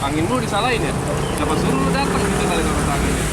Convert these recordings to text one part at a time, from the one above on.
angin lu disalahin ya? Siapa suruh lu datang gitu kali kalau angin ya?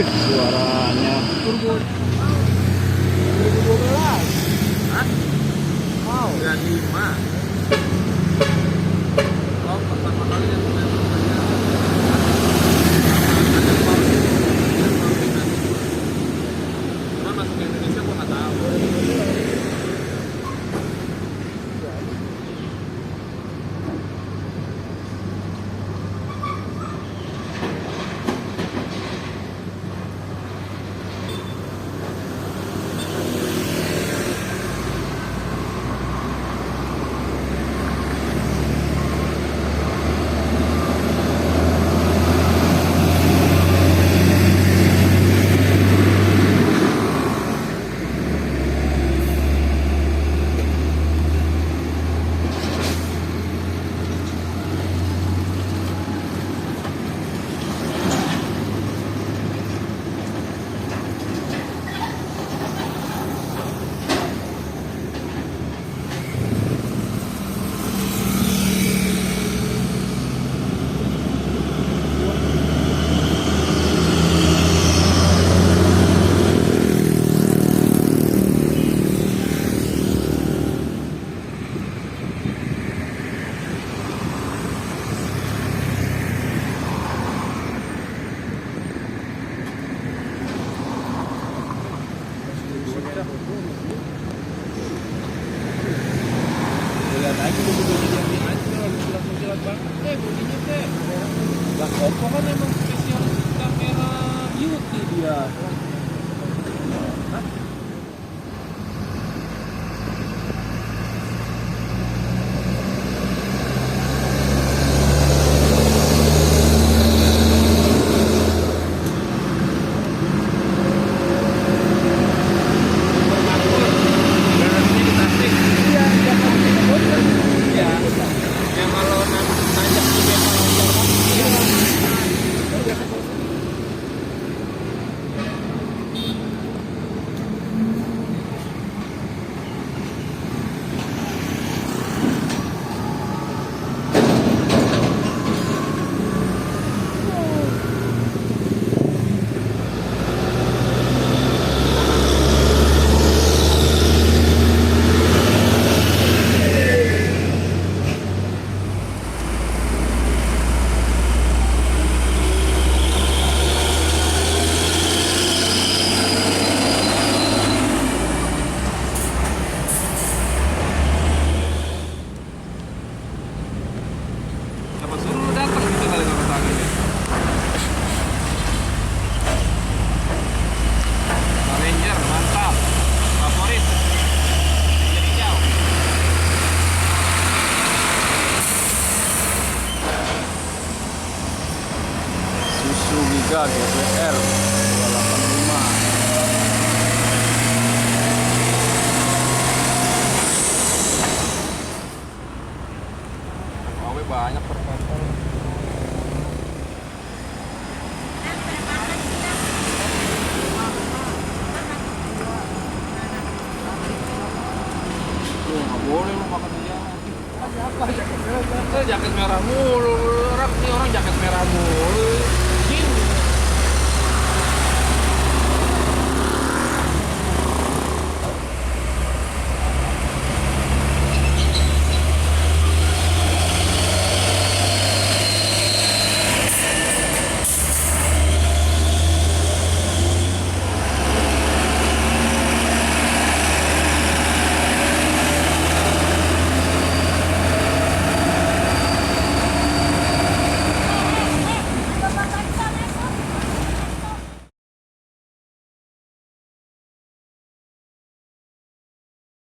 Suaranya turbo 2012. Hah? Wow. 95. Oh, pertama kali yang saya bertanya. Ada pabrik. Cuman masuk ke Indonesia gua nggak tahu. Lihat aja dulu bodinya ancol, menjilat banget bodinya teh. Lah Oppo kan emang spesial kamera beauty dia. Hah? Siapa suruh lu datang gitu kali kalau angin ya? Ranger mantap, favorit. Ranger hijau. Susu Giga GPR 285. Awe banyak perpotong. Lu nggak boleh lu makan dia. Jaket merah mulu, orang jaket merah mulu.